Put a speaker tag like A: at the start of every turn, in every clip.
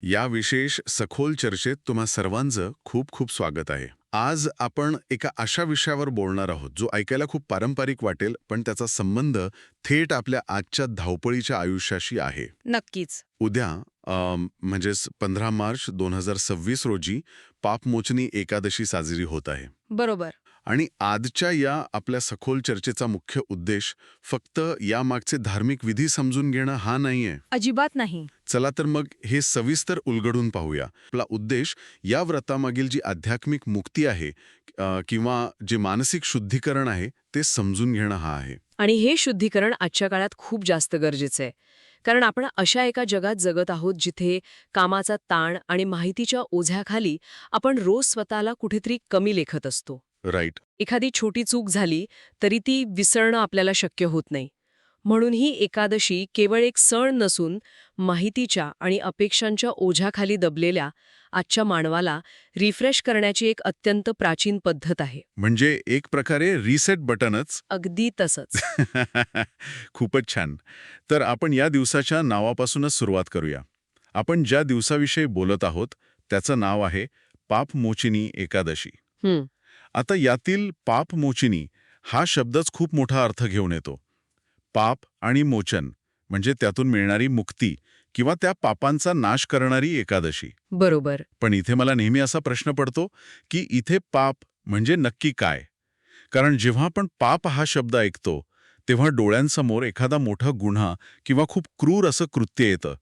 A: या विशेष सखोल चर्चेत तुम्हा सर्वांचं खूप खूप स्वागत आहे. आज आपण एका अशा विषयावर बोलणार आहोत जो ऐकायला खूप पारंपरिक वाटेल, पण त्याचा संबंध थेट आपल्या आजच्या धावपळीच्या आयुष्याशी आहे.
B: नक्कीच.
A: उद्या म्हणजेच 15 मार्च 2026 रोजी पापमोचनी एकादशी साजरी होत आहे.
B: बरोबर.
A: आणि आजच्या या आपल्या सखोल चर्चेचा मुख्य उद्देश फक्त यामागचे धार्मिक विधी समजून घेणं हा नाहीये.
B: अजिबात नाही.
A: चला तर मग हे सविस्तर उलगडून पाहूया. आपला उद्देश या व्रतामागील जी आध्यात्मिक मुक्ती आहे किंवा जे मानसिक शुद्धीकरण आहे ते समजून घेणं हा आहे.
B: आणि हे शुद्धीकरण आजच्या काळात खूप जास्त गरजेचं आहे. कारण आपण अशा एका जगात जगत आहोत जिथे कामाचा ताण आणि माहितीच्या ओझ्याखाली आपण रोज स्वतःला कुठेतरी कमी लेखत असतो.
A: राईट.
B: एखादी छोटी चूक झाली तरी ती विसरणं आपल्याला शक्य होत नाही. म्हणून ही एकादशी केवळ एक सण नसून माहितीच्या आणि अपेक्षांच्या ओझ्याखाली दबलेल्या आजच्या मानवाला रिफ्रेश करण्याची एक अत्यंत प्राचीन पद्धत आहे.
A: म्हणजे एक प्रकारे रिसेट बटनच.
B: अगदी तसंच.
A: खूपच छान. तर आपण या दिवसाच्या नावापासूनच सुरुवात करूया. आपण ज्या दिवसाविषयी बोलत आहोत त्याचं नाव आहे पापमोचिनी एकादशी.
B: हं.
A: आता यातील पापमोचिनी हा शब्दच खूप मोठा अर्थ घेऊन येतो. पाप आणि मोचन म्हणजे त्यातून मिळणारी मुक्ती किंवा त्या पापांचा नाश करणारी एकादशी.
B: बरोबर.
A: पण इथे मला नेहमी असा प्रश्न पडतो की इथे पाप म्हणजे नक्की काय? कारण जेव्हा आपण पाप हा शब्द ऐकतो तेव्हा डोळ्यांसमोर एखादा मोठा गुन्हा किंवा खूप क्रूर असं कृत्य येतं.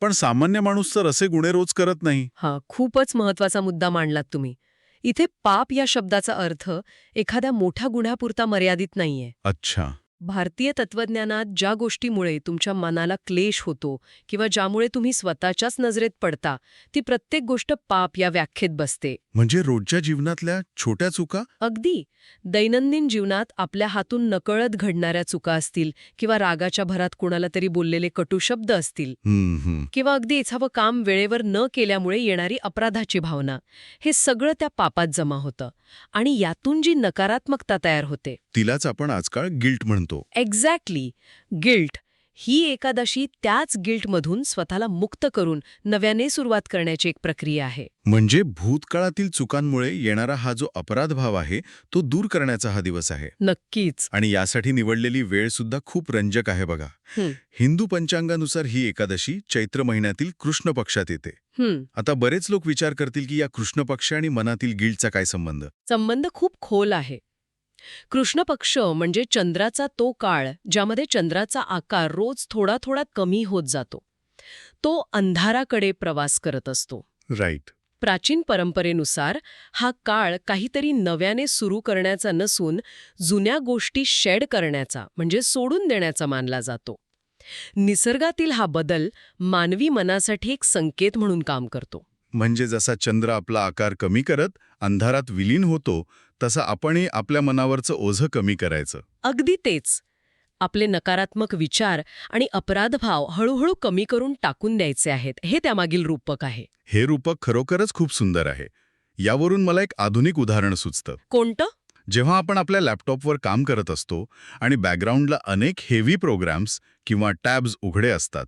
A: पण सामान्य माणूस तर असे गुन्हे रोज करत नाही.
B: हा खूपच महत्वाचा मुद्दा मांडलात तुम्ही. इथे पाप या शब्दाचा अर्थ एखाद्या मोठ्या गुन्ह्यापुरता मर्यादित नाहीये.
A: अच्छा.
B: भारतीय तत्वज्ञानात ज्या गोष्टीमुळे तुमच्या मनाला क्लेश होतो किंवा ज्यामुळे तुम्ही स्वतःच्याच नजरेत पडता, ती प्रत्येक गोष्ट पाप या व्याख्येत बसते.
A: म्हणजे रोजच्या जीवनातल्या छोट्या चुका?
B: अगदी. दैनंदिन जीवनात आपल्या हातून नकळत घडणाऱ्या चुका असतील किंवा रागाच्या भरात कुणाला तरी बोललेले कटू शब्द असतील किंवा अगदी एखादं काम वेळेवर न केल्यामुळे येणारी अपराधाची भावना, हे सगळं त्या पापात जमा होतं आणि यातून जी नकारात्मकता तयार होते.
A: तिलाच आपण आजकाल गिल्ट म्हणतो.
B: एक्झॅक्टली. गिल्ट. ही एकादशी त्याच गिल्टमधून स्वतःला मुक्त करून नव्याने सुरुवात करण्याची एक प्रक्रिया आहे.
A: म्हणजे भूतकाळातील चुकांमुळे येणारा हा जो अपराधभाव आहे तो दूर करण्याचा हा दिवस आहे.
B: नक्कीच.
A: आणि यासाठी निवडलेली वेळ सुद्धा खूप रंजक आहे बघा.
B: हं.
A: हिंदू पंचांगानुसार ही एकादशी चैत्र महिन्यातील कृष्ण पक्षात येते. आता बरेच लोक विचार करतील की या कृष्ण पक्ष आणि मनातील गिल्टचा काय संबंध?
B: संबंध खूप खोल आहे. कृष्ण पक्ष म्हणजे चंद्राचा तो काळ ज्यामध्ये चंद्राचा आकार रोज थोडा थोडा कमी होत जातो. तो अंधाराकडे प्रवास करत असतो.
A: राईट.
B: प्राचीन परंपरेनुसार हा काळ काहीतरी नव्याने सुरू करण्याचा नसून जुन्या गोष्टी शेड करण्याचा म्हणजे सोडून देण्याचा मानला जातो. निसर्गातील हा बदल मानवी मनासाठी एक संकेत म्हणून काम करतो.
A: म्हणजे जसा चंद्र आपला आकार कमी करत अंधारात विलीन होतो तसं आपणही आपल्या मनावरचं ओझं कमी करायचं.
B: अगदी तेच. आपले नकारात्मक विचार आणि अपराधभाव हळूहळू कमी करून टाकून द्यायचे आहेत, हे त्यामागील रूपक आहे.
A: हे रूपक खरोखरच खूप सुंदर आहे. यावरून मला एक आधुनिक उदाहरण सुचतं.
B: कोणतं?
A: जेव्हा आपण आपल्या लॅपटॉपवर काम करत असतो आणि बॅकग्राऊंडला अनेक हेवी प्रोग्राम्स किंवा टॅब्स उघडे असतात,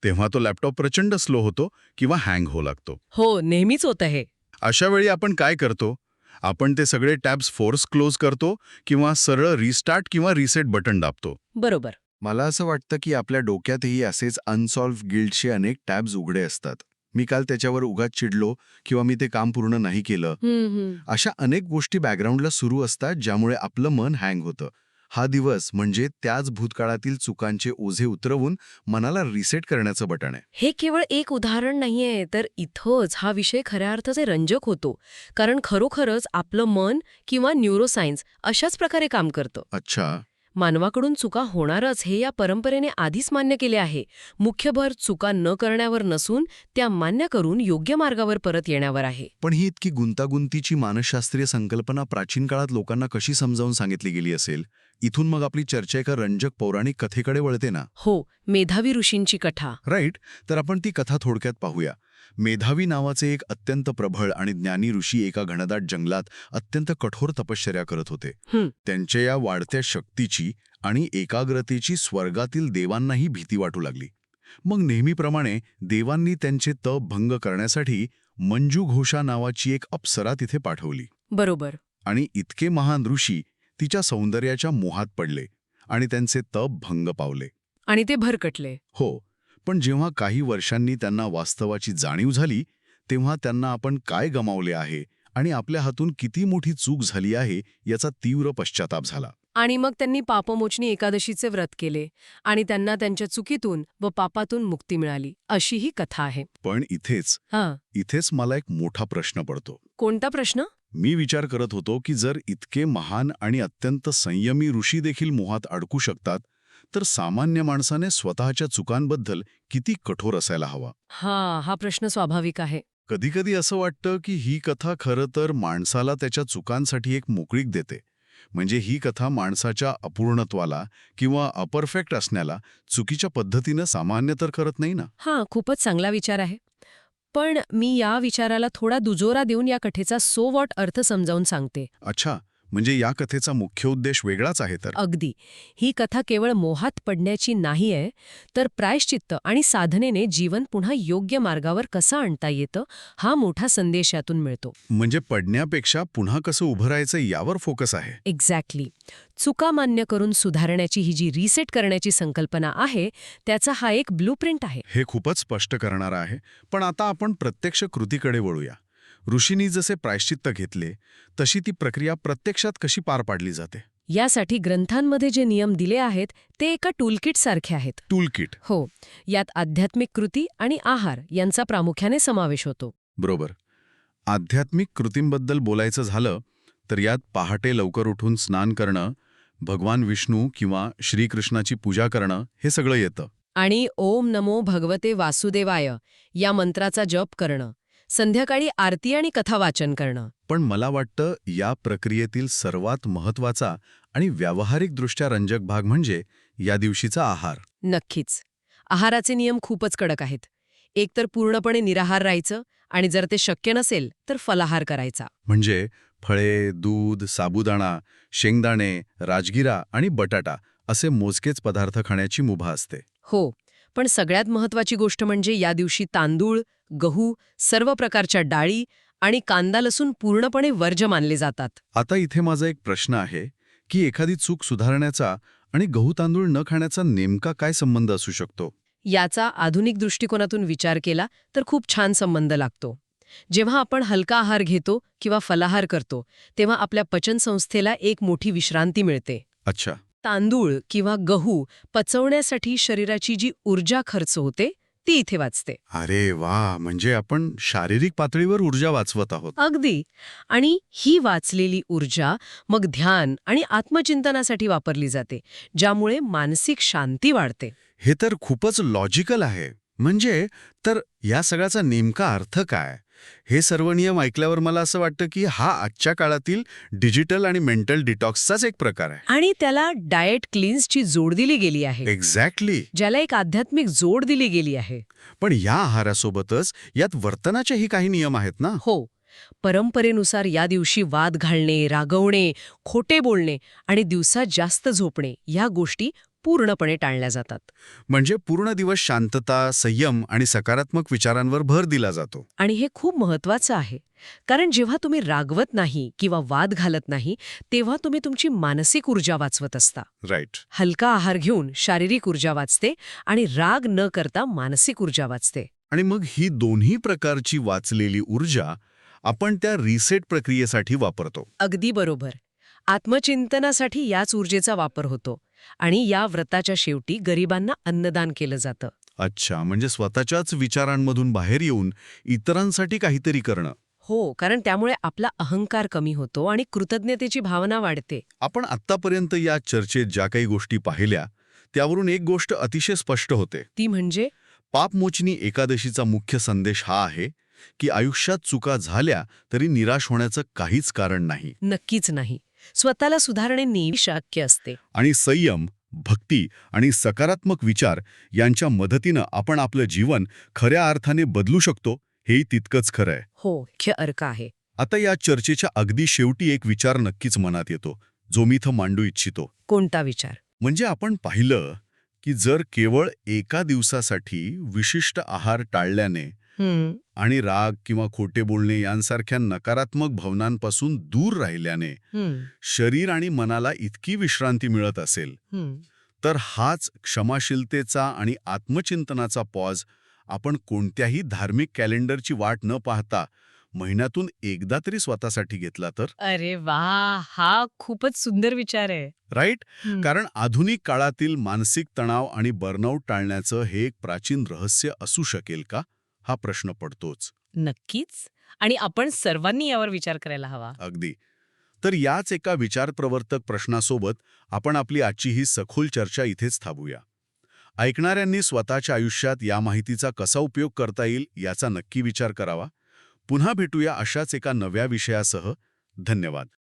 A: तेव्हा तो लॅपटॉप प्रचंड स्लो होतो किंवा हँग होऊ लागतो.
B: हो, नेहमीच होतं हे.
A: अशा वेळी आपण काय करतो? आपण ते सगळे टॅब्स फोर्स क्लोज करतो किंवा सरळ रिस्टार्ट किंवा रिसेट बटन दाबतो.
B: बरोबर.
C: मला असं वाटतं की आपल्या डोक्यातही असेच अनसॉल्व्ह गिल्टचे अनेक टॅब्स उघडे असतात. मी काल त्याच्यावर उगाच चिडलो किंवा मी ते काम पूर्ण नाही केलं. अशा अनेक गोष्टी बॅकग्राऊंडला सुरू असतात ज्यामुळे आपलं मन हँग होतं. हा दिवस म्हणजे त्याच भूतकाळातील चुकांचे ओझे उतरवून मनाला रिसेट करण्याचं बटण आहे.
B: हे केवळ एक उदाहरण नाहीये, तर इथंच हा विषय खऱ्या अर्थाचे रंजक होतो. कारण खरोखरच आपलं मन किंवा न्यूरोसायन्स अशाच प्रकारे काम करतं.
C: अच्छा.
B: मानवाकडून चुका होणारच हे या परंपरेने आधीच मान्य केले आहे. मुख्य भर चुका न करण्यावर नसून त्या मान्य करून योग्य मार्गावर परत येण्यावर आहे.
C: पण ही इतकी गुंतागुंतीची मानसशास्त्रीय संकल्पना प्राचीन काळात लोकांना कशी समजावून सांगितली गेली असेल? इथून मग आपली चर्चा एका रंजक पौराणिक कथेकडे वळते ना.
B: हो, मेधावी ऋषींची कथा.
C: राईट. तर आपण ती कथा थोडक्यात पाहूया. मेधावी नावाचे एक अत्यंत प्रबळ आणि ज्ञानी ऋषी एका घनदाट जंगलात अत्यंत कठोर तपश्चर्या करत होते. त्यांच्या या वाढत्या शक्तीची आणि एकाग्रतेची स्वर्गातील देवांनाही भीती वाटू लागली. मग नेहमीप्रमाणे देवांनी त्यांचे तप भंग करण्यासाठी मंजू घोषा नावाची एक अप्सरा तिथे पाठवली.
B: बरोबर.
C: आणि इतके महान ऋषी तिच्या सौंदर्याच्या मोहात पडले आणि त्यांचे तप भंग पावले.
B: आणि ते भरकटले.
C: हो, पण जेव्हा काही वर्षांनी त्यांना वास्तवाची जाणीव झाली तेव्हा त्यांना आपण काय गमावले आहे आणि आपल्या हातून किती मोठी चूक झाली आहे याचा तीव्र पश्चाताप झाला.
B: आणि मग त्यांनी पापमोचनी एकादशीचे व्रत केले आणि त्यांना त्यांच्या चुकीतून व पापातून मुक्ती मिळाली, अशी ही कथा आहे.
C: पण इथेच मला एक मोठा प्रश्न पडतो.
B: कोणता प्रश्न?
C: मी विचार करत होतो की जर इतके महान आणि अत्यंत संयमी ऋषी देखील मोहात अडकू शकतात तर सामान्य माणसाने स्वतःच्या चुकांबद्दल किती कठोर असायला हवा.
B: हा प्रश्न स्वाभाविक आहे.
C: कधीकधी असं वाटतं की ही कथा खरं तर माणसाला त्याच्या चुकांसाठी एक मोकळीक देते. म्हणजे ही कथा माणसाच्या अपूर्णत्वाला किंवा अपरफेक्ट असण्याला चुकीच्या पद्धतीनं सामान्य तर करत नाही ना.
B: खूपच चांगला विचार आहे. पण मी या विचाराला थोडा दुजोरा देऊन या कथेचा सो व्हॉट अर्थ समजावून सांगते.
C: अच्छा, म्हणजे या कथेचा मुख्य उद्देश वेगळाच आहे तर.
B: अगदी. ही कथा केवळ मोहात पडण्याची नाहीये, तर प्रायश्चित्त आणि साधनेने जीवन पुन्हा योग्य मार्गावर कसं आणता येतं, हा मोठा संदेश यातून मिळतो.
C: म्हणजे पडण्यापेक्षा पुन्हा कसं उभं राहायचं यावर फोकस आहे.
B: एक्झॅक्टली. चुका मान्य करून सुधारण्याची ही जी रिसेट करण्याची संकल्पना आहे, त्याचा हा एक ब्लूप्रिंट आहे.
C: हे खूपच स्पष्ट करणारं आहे. पण आता आपण प्रत्यक्ष कृतीकडे वळूया. ऋषींनी जसे प्रायश्चित्त घेतले तशी ती प्रक्रिया प्रत्यक्षात कशी पार पाडली जाते?
B: यासाठी ग्रंथांमध्ये जे नियम दिले आहेत ते एका टूलकिट सारखे आहेत.
C: टूलकिट.
B: हो. यात आध्यात्मिक कृती आणि आहार यांचा प्रामुख्याने समावेश होतो.
C: बरोबर. आध्यात्मिक कृतींबद्दल बोलायचं झालं तर यात पहाटे लवकर उठून स्नान करणं, भगवान विष्णू किंवा श्रीकृष्णाची पूजा करणं हे सगळं येतं.
B: आणि ओम नमो भगवते वासुदेवाय या मंत्राचा जप करणं, संध्याकाळी आरती आणि कथा वाचन करणं.
C: पण मला वाटतं या प्रक्रियेतील सर्वात महत्त्वाचा आणि व्यावहारिकदृष्ट्या रंजक भाग म्हणजे या दिवशीचा आहार.
B: नक्कीच. आहाराचे नियम खूपच कडक आहेत. एकतर पूर्णपणे निराहार राहायचं आणि जर ते शक्य नसेल तर फलाहार करायचा.
C: म्हणजे फळे, दूध, साबुदाणा, शेंगदाणे, राजगिरा आणि बटाटा असे मोजकेच पदार्थ खाण्याची मुभा असते.
B: हो, पण सगळ्यात महत्वाची गोष्ट म्हणजे या दिवशी तांदूळ, गहू, सर्व प्रकारच्या डाळी आणि कांदा लसूण पूर्णपणे वर्ज्य मानले जातात.
C: आता इथे माझा एक प्रश्न आहे की एखादी चूक सुधारण्याचा आणि गहू तांदूळ न खाण्याचा नेमका काय संबंध असू शकतो?
B: याचा आधुनिक दृष्टिकोनातून विचार केला तर खूप छान संबंध लागतो. जेव्हा आपण हलका आहार घेतो किंवा फलाहार करतो तेव्हा आपल्या पचनसंस्थेला एक मोठी विश्रांती मिळते.
C: अच्छा.
B: तांदूळ किंवा गहू पचवण्यासाठी शरीराची जी ऊर्जा खर्च होते ती इथे वाचते.
C: अरे वा, म्हणजे आपण शारीरिक पातळीवर ऊर्जा वाचवत आहोत.
B: अगदी. आणि ही वाचलेली ऊर्जा मग ध्यान आणि आत्मचिंतनासाठी वापरली जाते, ज्यामुळे मानसिक शांती वाढते.
C: हे तर खूपच लॉजिकल आहे. म्हणजे तर या सगळ्याचा नेमका अर्थ काय? हे सर्व नियम ऐकल्यावर मला असं वाटतं की हा आजच्या काळातील डिजिटल आणि मेंटल डिटॉक्सचाच एक प्रकार आहे.
B: आणि त्याला डाएट क्लीन्सची जोड दिली गेली आहे.
C: एक्झॅक्टली.
B: ज्याला एक आध्यात्मिक जोड दिली गेली आहे.
C: पण या आहारासोबतच यात वर्तनाचेही काही नियम आहेत ना?
B: हो. परंपरेनुसार या दिवशी वाद घालणे, रागवणे, खोटे बोलणे आणि दिवसा जास्त झोपणे या गोष्टी पूर्णपणे टाळल्या जातात.
C: म्हणजे पूर्ण दिवस शांतता, संयम आणि सकारात्मक विचारांवर भर दिला जातो.
B: आणि हे खूप महत्वाचं आहे, कारण जेव्हा तुम्ही रागवत नाही किंवा वाद घालत नाही तेव्हा तुम्ही तुमची मानसिक ऊर्जा वाचवत असता.
C: राईट.
B: हलका आहार घेऊन शारीरिक ऊर्जा वाचते आणि राग न करता मानसिक ऊर्जा वाचते.
C: आणि मग ही दोन्ही प्रकारची वाचलेली ऊर्जा आपण त्या रिसेट प्रक्रियेसाठी वापरतो.
B: अगदी बरोबर. आत्मचिंतनासाठी याच ऊर्जेचा वापर होतो आणि या व्रताच्या शेवटी गरिबांना अन्नदान केलं जातं.
C: अच्छा, म्हणजे स्वतःच्याच विचारांमधून बाहेर येऊन इतरांसाठी काहीतरी करणं.
B: हो, कारण त्यामुळे आपला अहंकार कमी होतो आणि कृतज्ञतेची भावना वाढते.
C: आपण आत्तापर्यंत या चर्चेत ज्या काही गोष्टी पाहिल्या त्यावरून एक गोष्ट अतिशय स्पष्ट होते.
B: ती म्हणजे
C: पापमोचनी एकादशीचा मुख्य संदेश हा आहे की आयुष्यात चुका झाल्या तरी निराश होण्याचं काहीच कारण नाही.
B: नक्कीच नाही. स्वतःला सुधारणे नेहमी शक्य असते.
C: आणि संयम, भक्ती आणि सकारात्मक विचार यांच्या मदतीनं आपण आपलं जीवन खऱ्या अर्थाने बदलू शकतो, हेही तितकंच खरं आहे.
B: हो, मुख्य अर्थ आहे.
C: आता या चर्चेच्या अगदी शेवटी एक विचार नक्कीच मनात येतो, जो मी इथं मांडू इच्छितो.
B: कोणता विचार?
C: म्हणजे आपण पाहिलं
A: की जर केवळ एका दिवसासाठी विशिष्ट आहार टाळल्याने आणि राग किंवा खोटे बोलणे यांसारख्या नकारात्मक भावनांपासून दूर राहिल्याने शरीर आणि मनाला इतकी विश्रांती मिळत असेल, तर हाच क्षमाशीलतेचा आणि आत्मचिंतनाचा पॉज आपण कोणत्याही धार्मिक कॅलेंडरची वाट न पाहता महिन्यातून एकदा तरी स्वतःसाठी घेतला तर,
B: अरे वा, हा खूपच सुंदर विचार आहे.
A: राईट? कारण आधुनिक काळातील मानसिक तणाव आणि बर्नआउट टाळण्याचं हे एक प्राचीन रहस्य असू शकेल का, हा प्रश्न पडतोच.
B: नक्कीच. आणि आपण सर्वांनी यावर विचार करायला हवा.
A: अगदी. तर याच एका विचारप्रवर्तक प्रश्नासोबत आपण आपली आजची ही सखोल चर्चा इथेच थांबूया. ऐकणाऱ्यांनी स्वतःच्या आयुष्यात या माहितीचा कसा उपयोग करता येईल याचा नक्की विचार करावा. पुन्हा भेटूया अशाच एका नव्या विषयासह. धन्यवाद.